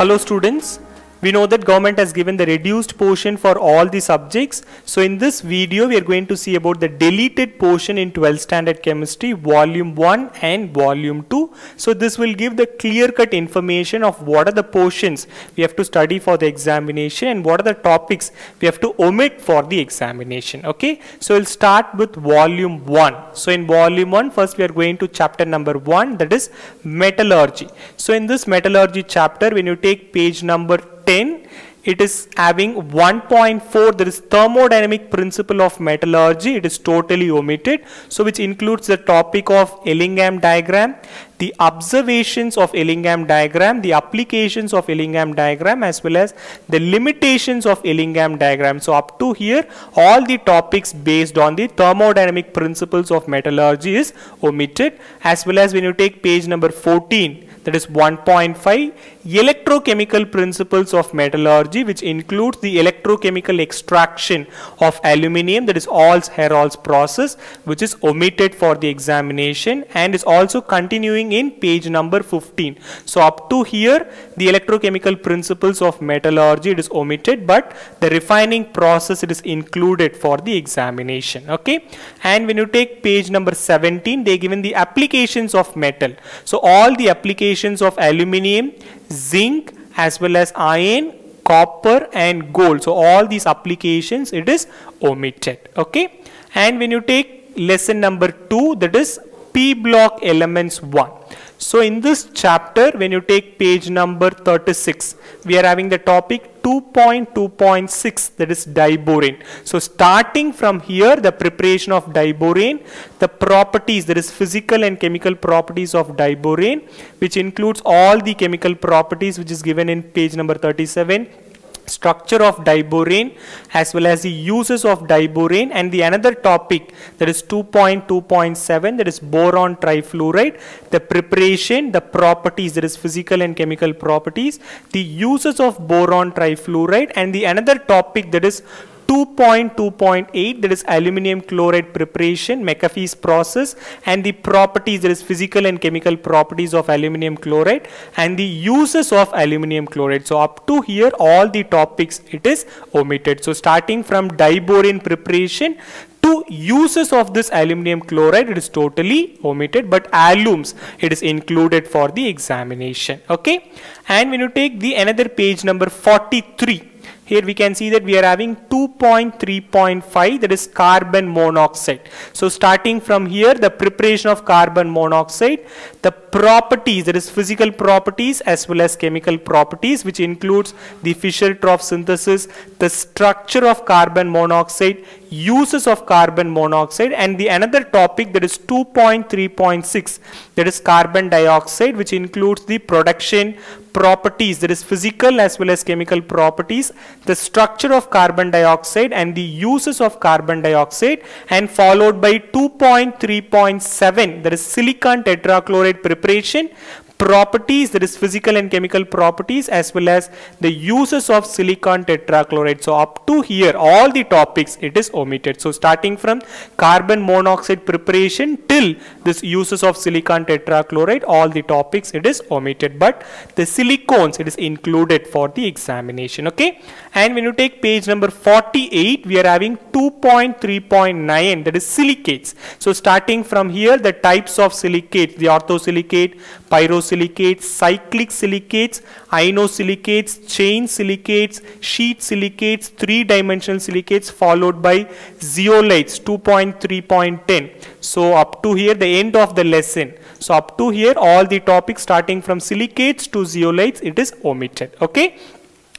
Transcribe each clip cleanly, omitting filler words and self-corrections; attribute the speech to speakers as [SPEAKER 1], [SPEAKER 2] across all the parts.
[SPEAKER 1] Hello students, we know that government has given the reduced portion for all the subjects. So in this video we are going to see about the deleted portion in 12th standard chemistry volume 1 and volume 2. So this will give the clear-cut information of what are the portions we have to study for the examination and what are the topics we have to omit for the examination. Okay, so we'll start with volume 1. So in volume 1 first we are going to chapter number 1, that is metallurgy. So in this metallurgy chapter, when you take page number 10, it is having 1.4, that is thermodynamic principle of metallurgy. It is totally omitted, so which includes the topic of Ellingham diagram, the observations of Ellingham diagram, the applications of Ellingham diagram, as well as the limitations of Ellingham diagram. So up to here all the topics based on the thermodynamic principles of metallurgy is omitted, as well as when you take page number 14, that is 1.5, electrochemical principles of metallurgy, which includes the electrochemical extraction of aluminium, that is Alls-Herold's process, which is omitted for the examination and is also continuing in page number 15. So up to here the electrochemical principles of metallurgy, it is omitted, but the refining process, it is included for the examination. Okay, and when you take page number 17, they given the applications of metal. So all the applications of aluminium, zinc, as well as iron, copper and gold, so all these applications, it is omitted. Okay, and when you take lesson number 2, that is P block elements 1. So in this chapter, when you take page number 36, we are having the topic 2.2.6, that is diborane. So starting from here, the preparation of diborane, the properties, that is physical and chemical properties of diborane, which includes all the chemical properties which is given in page number 37, structure of diborane, as well as the uses of diborane, and the another topic, that is 2.2.7, that is boron trifluoride, the preparation, the properties, that is physical and chemical properties, the uses of boron trifluoride, and the another topic, that is 2.2.8, that is aluminum chloride preparation, McAfee's process, and the properties, that is physical and chemical properties of aluminum chloride and the uses of aluminum chloride. So up to here all the topics, it is omitted. So starting from diborane preparation to uses of this aluminum chloride, it is totally omitted, but alums, it is included for the examination. Okay, and when you take the another page number 43, here we can see that we are having 2.3.5, that is carbon monoxide. So starting from here, the preparation of carbon monoxide, the properties, that is physical properties as well as chemical properties, which includes the Fischer-Tropsch synthesis, the structure of carbon monoxide, uses of carbon monoxide, and the another topic, that is 2.3.6, that is carbon dioxide, which includes the production, properties, that is physical as well as chemical properties, the structure of carbon dioxide and the uses of carbon dioxide, and followed by 2.3.7, that is silicon tetrachloride preparation, properties, that is physical and chemical properties, as well as the uses of silicon tetrachloride. So up to here all the topics, it is omitted. So starting from carbon monoxide preparation till this uses of silicon tetrachloride, all the topics, it is omitted, but the silicones, it is included for the examination. Okay, and when you take page number 48, we are having 2.3.9, that is silicates. So starting from here, the types of silicates, the orthosilicate, pyrosilicates, cyclic silicates, inosilicates, chain silicates, sheet silicates, three-dimensional silicates, followed by zeolites 2.3.10. So up to here the end of the lesson. So up to here all the topics starting from silicates to zeolites, it is omitted. Okay,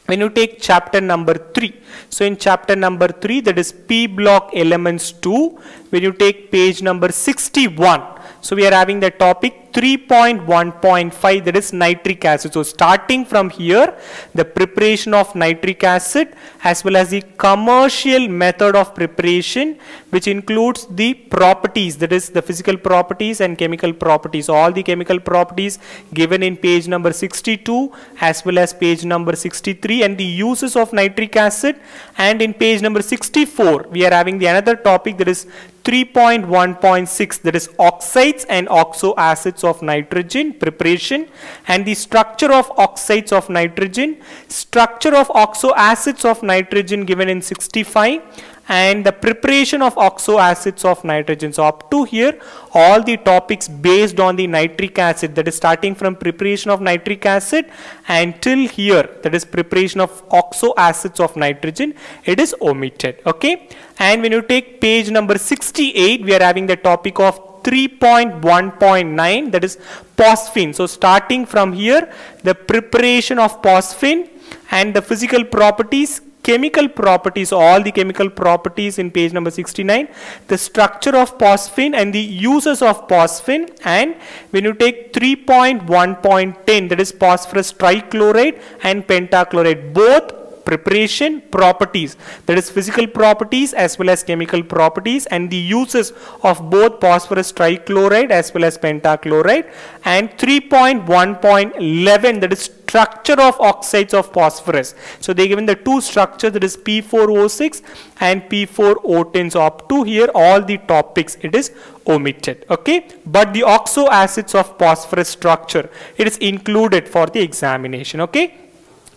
[SPEAKER 1] when you take chapter number 3, so in chapter number 3, that is P block elements 2, when you take page number 61, so we are having the topic 3.1.5, that is nitric acid. So starting from here, the preparation of nitric acid as well as the commercial method of preparation, which includes the properties, that is the physical properties and chemical properties. All the chemical properties given in page number 62 as well as page number 63, and the uses of nitric acid. And in page number 64, we are having the another topic, that is 3.1.6, that is oxides and oxo acids acids of nitrogen, preparation, and the structure of oxides of nitrogen, structure of oxo acids of nitrogen given in 65, and the preparation of oxo acids of nitrogen. So up to here all the topics based on the nitric acid, that is starting from preparation of nitric acid until here, that is preparation of oxo acids of nitrogen, it is omitted. Okay, and when you take page number 68, we are having the topic of 3.1.9, that is phosphine. So starting from here, the preparation of phosphine and the physical properties, chemical properties, all the chemical properties in page number 69, the structure of phosphine and the uses of phosphine. And when you take 3.1.10, that is phosphorus trichloride and pentachloride, both preparation, properties, that is physical properties as well as chemical properties, and the uses of both phosphorus trichloride as well as pentachloride. And 3.1.11, that is structure of oxides of phosphorus. So they given the two structures, that is P4O6 and P4O10. So up to here all the topics it is omitted. Okay, but the oxo acids of phosphorus structure, it is included for the examination. Okay.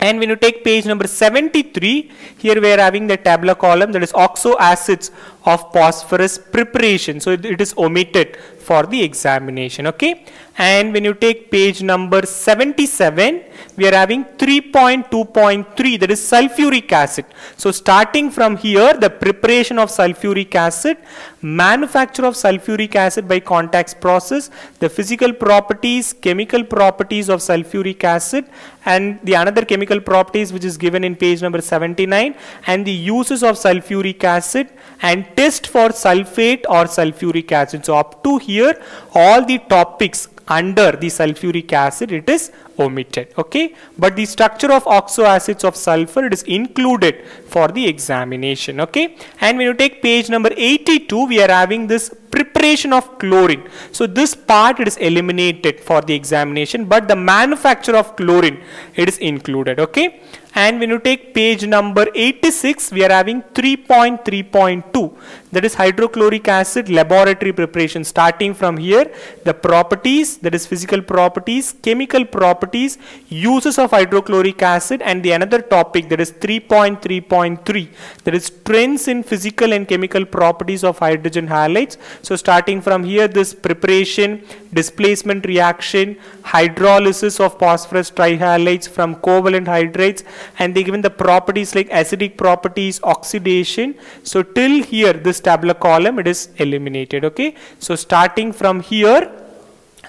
[SPEAKER 1] And when you take page number 73, here we are having the tabular column, that is oxo acids of phosphorus preparation. So it is omitted for the examination. Okay. And when you take page number 77, we are having 3.2.3, that is sulfuric acid. So starting from here, the preparation of sulfuric acid, manufacture of sulfuric acid by contact process, the physical properties, chemical properties of sulfuric acid, and the another chemical properties which is given in page number 79, and the uses of sulfuric acid, and test for sulfate or sulfuric acid. So up to here all the topics under the sulfuric acid it is omitted. Okay, but the structure of oxo acids of sulfur, it is included for the examination. Okay, and when you take page number 82, we are having this preparation of chlorine. So this part it is eliminated for the examination, but the manufacture of chlorine it is included. Okay, and when you take page number 86, we are having 3.3.2, that is hydrochloric acid laboratory preparation. Starting from here, the properties, that is physical properties, chemical properties, uses of hydrochloric acid, and the another topic, that is 3.3.3, that is trends in physical and chemical properties of hydrogen halides. So starting from here, this preparation, displacement reaction, hydrolysis of phosphorus trihalides from covalent hydrates, and they given the properties like acidic properties, oxidation. So till here this tabular column it is eliminated. Okay, so starting from here,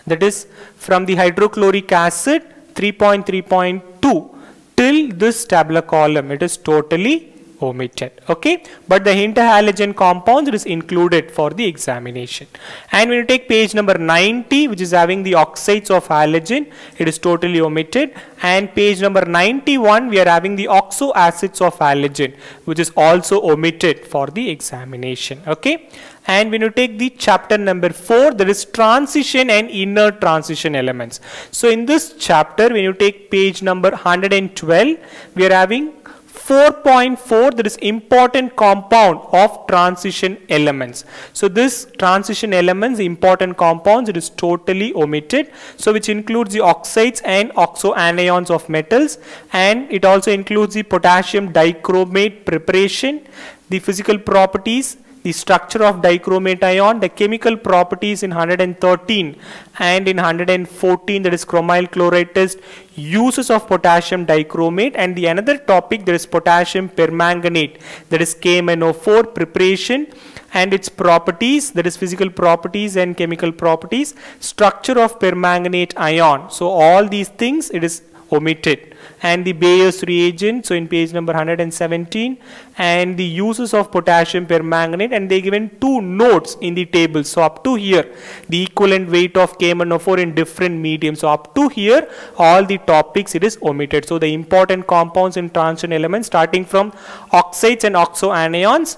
[SPEAKER 1] that is from the hydrochloric acid 3.3.2 till this tabular column it is totally omitted. Okay, but the interhalogen compounds it is included for the examination. And when you take page number 90, which is having the oxides of halogen, it is totally omitted. And page number 91, we are having the oxo acids of halogen, which is also omitted for the examination. Okay, and when you take the chapter number 4, there is transition and inner transition elements. So in this chapter, when you take page number 112, we are having 4.4, that is important compound of transition elements. So this transition elements, important compounds, it is totally omitted. So which includes the oxides and oxoanions of metals, and it also includes the potassium dichromate preparation, the physical properties, the structure of dichromate ion, the chemical properties in 113 and in 114, that is chromyl chloride test, uses of potassium dichromate, and the another topic, there is potassium permanganate, that is KMnO4 preparation and its properties, that is physical properties and chemical properties, structure of permanganate ion. So all these things it is omitted. And the Bayer's reagent, so in page number 117, and the uses of potassium permanganate, and they given two notes in the table. So up to here, the equivalent weight of KMnO4 in different mediums. So up to here, all the topics it is omitted. So the important compounds in transition elements, starting from oxides and oxoanions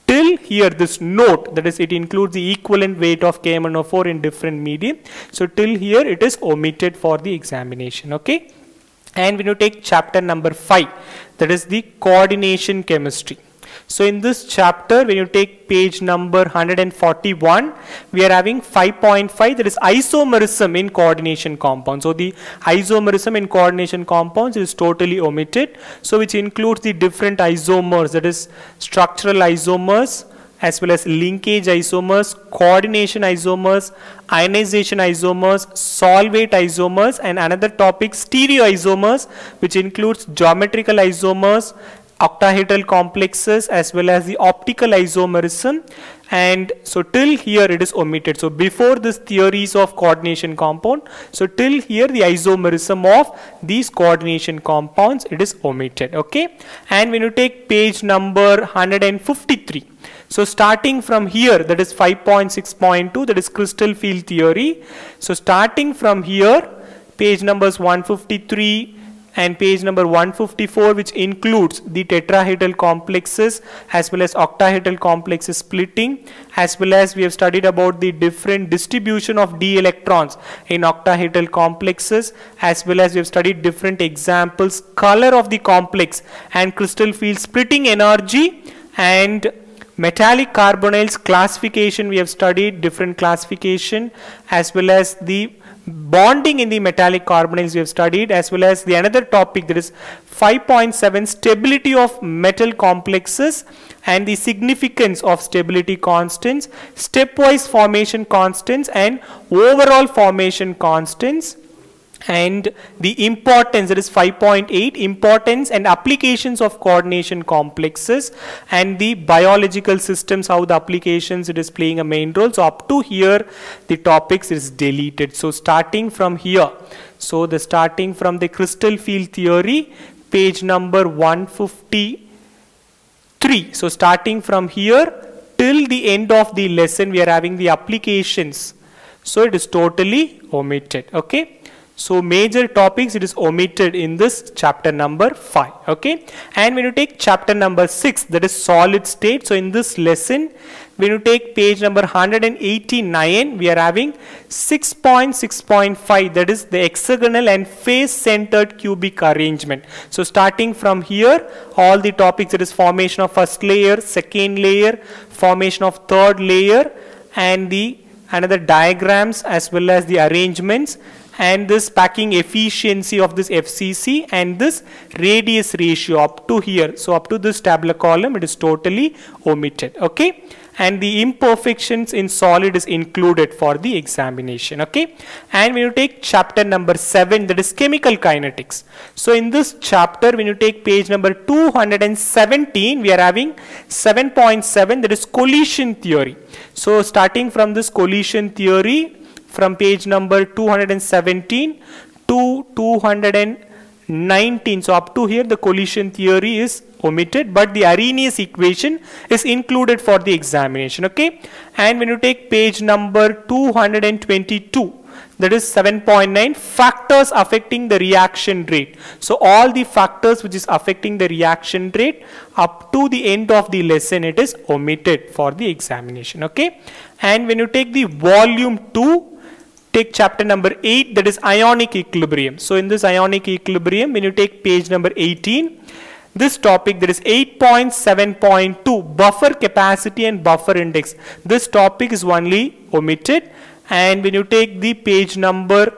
[SPEAKER 1] till here, this note, that is it includes the equivalent weight of KMnO4 in different medium. So till here it is omitted for the examination. Okay. And when you take chapter number 5, that is the coordination chemistry. So in this chapter, when you take page number 141, we are having 5.5, that is isomerism in coordination compounds. So the isomerism in coordination compounds is totally omitted. So which includes the different isomers, that is structural isomers, as well as linkage isomers, coordination isomers, ionization isomers, solvate isomers, and another topic, stereoisomers, which includes geometrical isomers, octahedral complexes, as well as the optical isomerism. And so till here it is omitted. So before this theories of coordination compound, so till here the isomerism of these coordination compounds, it is omitted. Okay, and when you take page number 153, so starting from here, that is 5.6.2, that is crystal field theory. So starting from here, page numbers 153 and page number 154, which includes the tetrahedral complexes as well as octahedral complexes splitting, as well as we have studied about the different distribution of d electrons in octahedral complexes, as well as we have studied different examples, color of the complex and crystal field splitting energy, and metallic carbonyls classification. We have studied different classification, as well as the bonding in the metallic carbonyls we have studied, as well as the another topic, that is 5.7, stability of metal complexes and the significance of stability constants, stepwise formation constants and overall formation constants, and the importance, that is 5.8, importance and applications of coordination complexes, and the biological systems, how the applications it is playing a main role. So up to here the topics is deleted. So starting from here, so the starting from the crystal field theory, page number 153, so starting from here till the end of the lesson we are having the applications, so it is totally omitted. Okay, so major topics it is omitted in this chapter number 5. Okay, and when you take chapter number 6, that is solid state, so in this lesson when you take page number 189, we are having 6.6.5, that is the hexagonal and face centered cubic arrangement. So starting from here, all the topics, it is formation of first layer, second layer, formation of third layer, and the another diagrams as well as the arrangements, and this packing efficiency of this FCC, and this radius ratio up to here. So up to this tabular column it is totally omitted. Okay, and the imperfections in solid is included for the examination. Okay, and when you take chapter number 7, that is chemical kinetics, so in this chapter when you take page number 217, we are having 7.7, that is collision theory. So starting from this collision theory, from page number 217 to 219, so up to here the collision theory is omitted, but the Arrhenius equation is included for the examination. Okay, and when you take page number 222, that is 7.9, factors affecting the reaction rate. So all the factors which is affecting the reaction rate up to the end of the lesson it is omitted for the examination. Okay, and when you take the volume 2, take chapter number 8, that is ionic equilibrium. So in this ionic equilibrium, when you take page number 18, this topic, that is 8.7.2, buffer capacity and buffer index, this topic is only omitted. And when you take the page number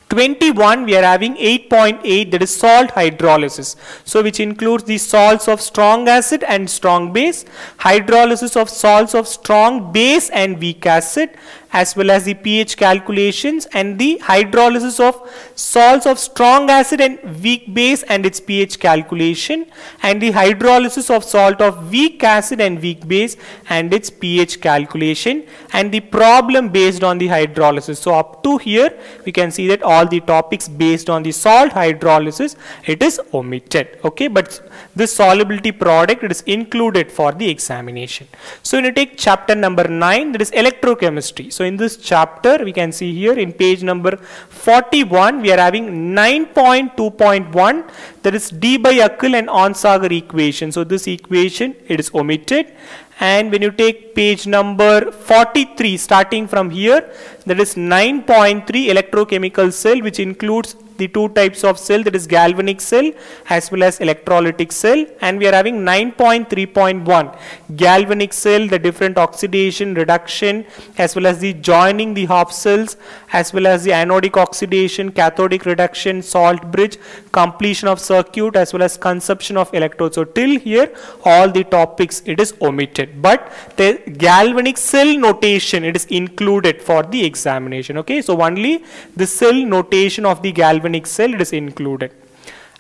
[SPEAKER 1] 21, we are having 8.8, that is salt hydrolysis. So which includes the salts of strong acid and strong base, hydrolysis of salts of strong base and weak acid, as well as the pH calculations, and the hydrolysis of salts of strong acid and weak base and its pH calculation, and the hydrolysis of salt of weak acid and weak base and its pH calculation, and the problem based on the hydrolysis. So up to here we can see that all the topics based on the salt hydrolysis it is omitted. Okay, but this solubility product it is included for the examination. So when you take chapter number 9, that is electrochemistry. So in this chapter we can see here in page number 41 we are having 9.2.1, that is Debye-Huckel and Onsager equation. So this equation it is omitted. And when you take page number 43, starting from here, that is 9.3 electrochemical cell, which includes the two types of cell, that is galvanic cell as well as electrolytic cell, and we are having 9.3.1 galvanic cell, the different oxidation, reduction as well as the joining the half cells as well as the anodic oxidation, cathodic reduction, salt bridge, completion of circuit as well as consumption of electrodes. So till here all the topics it is omitted, but the galvanic cell notation it is included for the examination. Okay, so only the cell notation of the galvanic cell it is included.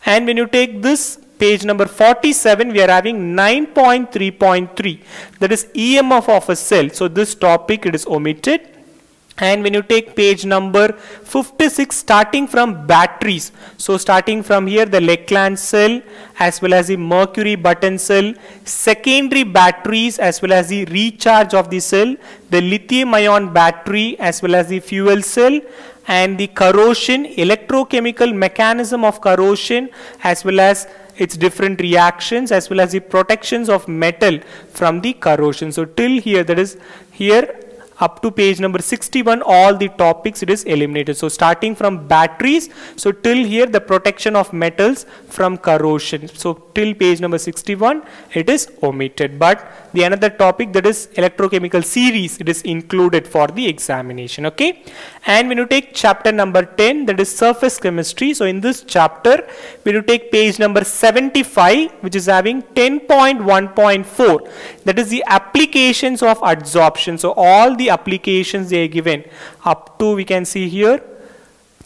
[SPEAKER 1] And when you take this page number 47, we are having 9.3.3, that is EMF of a cell. So this topic it is omitted. And when you take page number 56, starting from batteries, so starting from here the Lecland cell as well as the mercury button cell, secondary batteries as well as the recharge of the cell, the lithium ion battery as well as the fuel cell, and the corrosion, electrochemical mechanism of corrosion as well as its different reactions as well as the protections of metal from the corrosion. So till here, that is here up to page number 61, all the topics it is eliminated. So starting from batteries, so till here the protection of metals from corrosion. So till page number 61 it is omitted, but the another topic, that is electrochemical series, it is included for the examination. Okay, and when you take chapter number 10, that is surface chemistry, so in this chapter when you take page number 75, which is having 10.1.4, that is the applications of adsorption. So all the applications they are given up to, we can see here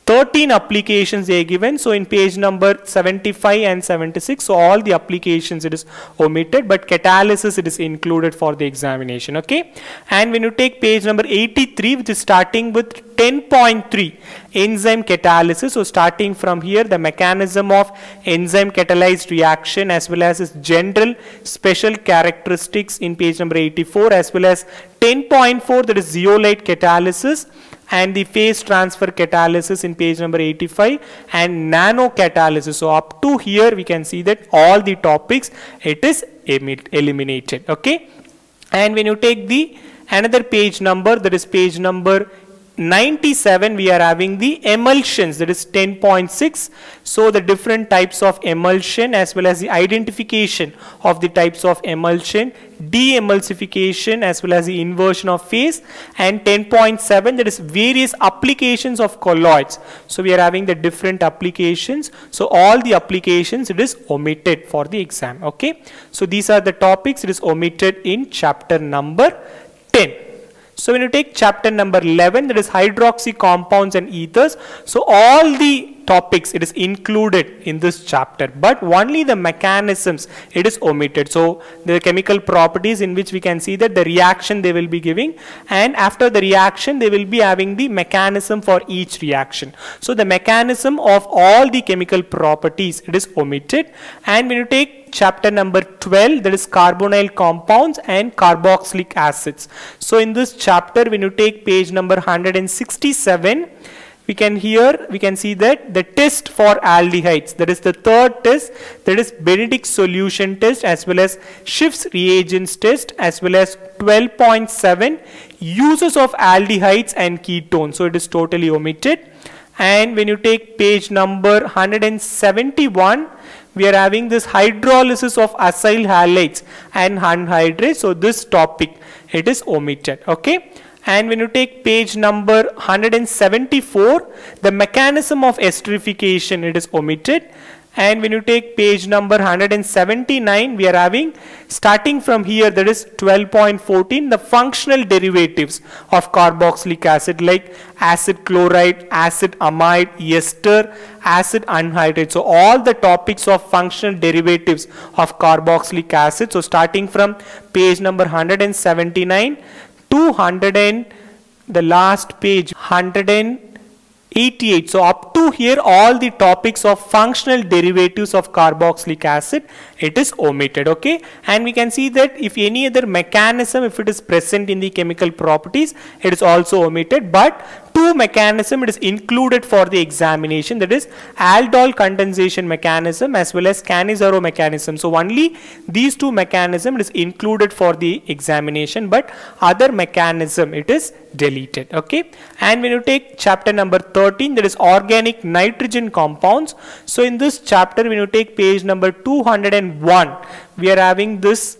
[SPEAKER 1] 13 applications they are given. So in page number 75 and 76, so all the applications it is omitted, but catalysis it is included for the examination. Okay, and when you take page number 83, which is starting with 10.3 enzyme catalysis, so starting from here the mechanism of enzyme catalyzed reaction as well as its general special characteristics in page number 84, as well as 10.4, that is zeolite catalysis and the phase transfer catalysis in page number 85, and nano catalysis. So up to here we can see that all the topics it is eliminated. Okay, and when you take the another page number, that is page number 97, we are having the emulsions, that is 10.6. so the different types of emulsion as well as the identification of the types of emulsion, de-emulsification as well as the inversion of phase, and 10.7, that is various applications of colloids. So we are having the different applications, so all the applications it is omitted for the exam. Okay, so these are the topics it is omitted in chapter number 10. So when you take chapter number 11, that is hydroxy compounds and ethers, so all the topics it is included in this chapter, but only the mechanisms it is omitted. So the chemical properties in which we can see that the reaction they will be giving, and after the reaction they will be having the mechanism for each reaction. So the mechanism of all the chemical properties it is omitted. And when you take chapter number 12, that is carbonyl compounds and carboxylic acids, so in this chapter when you take page number 167, we can see that the test for aldehydes, that is the third test, that is Benedict solution test as well as Schiff's reagents test, as well as 12.7 uses of aldehydes and ketones, so it is totally omitted. And when you take page number 171, we are having this hydrolysis of acyl halides and anhydrase, so this topic it is omitted. Okay, and when you take page number 174, the mechanism of esterification it is omitted. And when you take page number 179, we are having starting from here, that is 12.14, the functional derivatives of carboxylic acid like acid chloride, acid amide, ester, acid anhydrate. So all the topics of functional derivatives of carboxylic acid. So starting from page number 179 to the last page 188, so up to here all the topics of functional derivatives of carboxylic acid it is omitted. Okay, and we can see that if any other mechanism if it is present in the chemical properties it is also omitted, but to two mechanism it is included for the examination, that is aldol condensation mechanism as well as Cannizzaro mechanism. So only these two mechanism it is included for the examination, but other mechanism it is deleted. Okay, and when you take chapter number 13, that is organic nitrogen compounds. So in this chapter, when you take page number 201, we are having this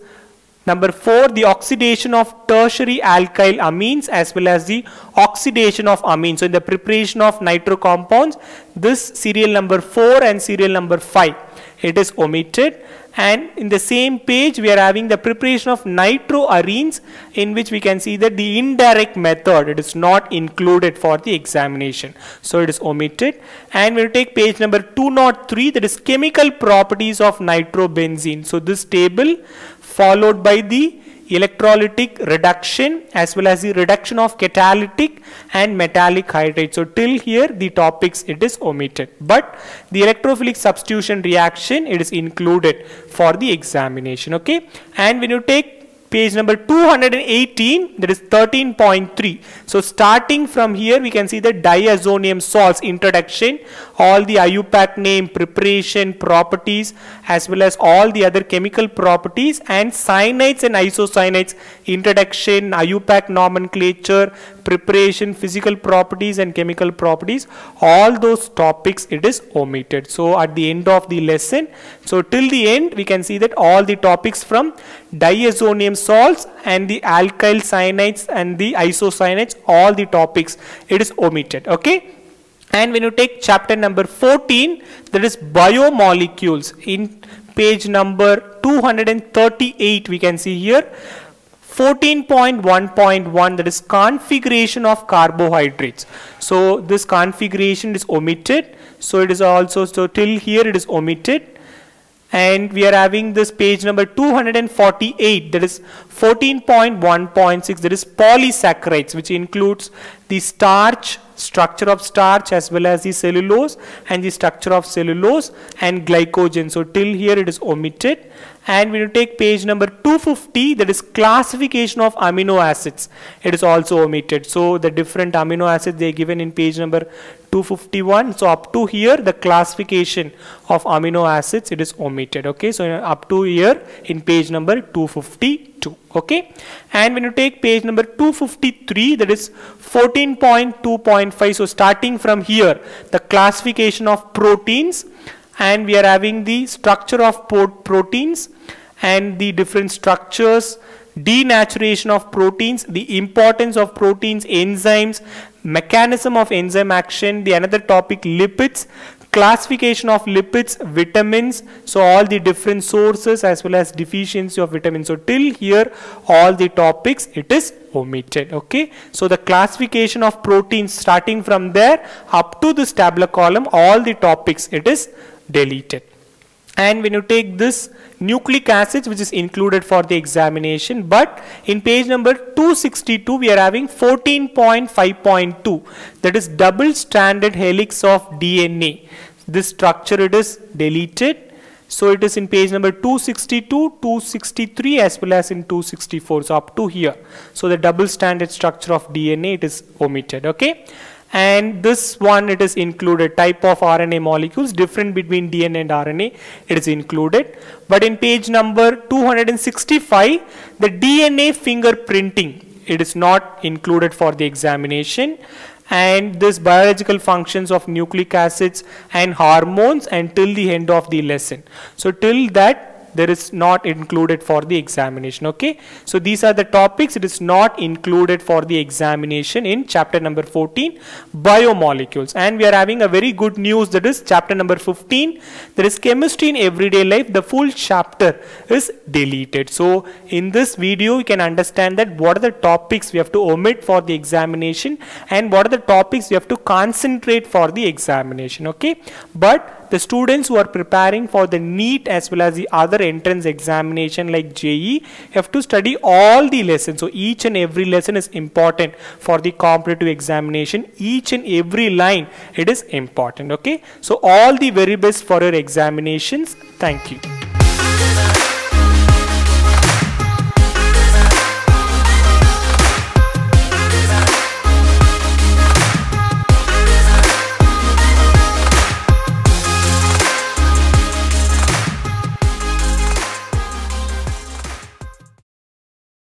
[SPEAKER 1] number 4, the oxidation of tertiary alkyl amines as well as the oxidation of amines. So in the preparation of nitro compounds, this serial number 4 and serial number 5 it is omitted. And in the same page we are having the preparation of nitroarenes, in which we can see that the indirect method it is not included for the examination, so it is omitted. And we will take page number 203, that is chemical properties of nitrobenzene. So this table followed by the electrolytic reduction as well as the reduction of catalytic and metallic hydride. So till here the topics it is omitted, but the electrophilic substitution reaction it is included for the examination. Okay, and when you take page number 218, that is 13.3. So starting from here we can see the diazonium salts introduction, all the IUPAC name, preparation, properties as well as all the other chemical properties, and cyanides and isocyanides introduction, IUPAC nomenclature, preparation, physical properties and chemical properties, all those topics it is omitted. So at the end of the lesson, so till the end we can see that all the topics from diazonium salts and the alkyl cyanides and the isocyanides, all the topics it is omitted. Okay, and when you take chapter number 14, that is biomolecules, in page number 238 we can see here 14.1.1, that is configuration of carbohydrates. So this configuration is omitted, so it is also, so till here it is omitted. And we are having this page number 248, that is 14.1.6, that is polysaccharides, which includes the starch, structure of starch as well as the cellulose and the structure of cellulose and glycogen. So till here it is omitted. And when you take page number 250, that is classification of amino acids, it is also omitted. So the different amino acids they are given in page number 251. So up to here the classification of amino acids it is omitted. Okay, so up to here in page number 252. Okay, and when you take page number 253, that is 14.2.5. so starting from here the classification of proteins, and we are having the structure of proteins and the different structures, denaturation of proteins, the importance of proteins, enzymes, mechanism of enzyme action, the another topic lipids, classification of lipids, vitamins, so all the different sources as well as deficiency of vitamins. So till here all the topics it is omitted. Okay, so the classification of proteins starting from there up to this tabular column, all the topics it is deleted. And when you take this nucleic acids which is included for the examination, but in page number 262 we are having 14.5.2, that is double stranded helix of DNA. This structure it is deleted. So it is in page number 262, 263 as well as in 264. So up to here. So the double stranded structure of DNA it is omitted. Okay. And this one it is included, type of RNA molecules different between DNA and RNA it is included. But in page number 265 the DNA fingerprinting it is not included for the examination, and this biological functions of nucleic acids and hormones until the end of the lesson. So till that there is not included for the examination. Okay, so these are the topics it is not included for the examination in chapter number 14, biomolecules. And we are having a very good news, that is chapter number 15, there is chemistry in everyday life, the full chapter is deleted. So in this video you can understand that what are the topics we have to omit for the examination and what are the topics we have to concentrate for the examination. Okay, but the students who are preparing for the NEET as well as the other entrance examination like JEE have to study all the lessons. So each and every lesson is important for the competitive examination. Each and every line it is important. Okay, so all the very best for your examinations. Thank you.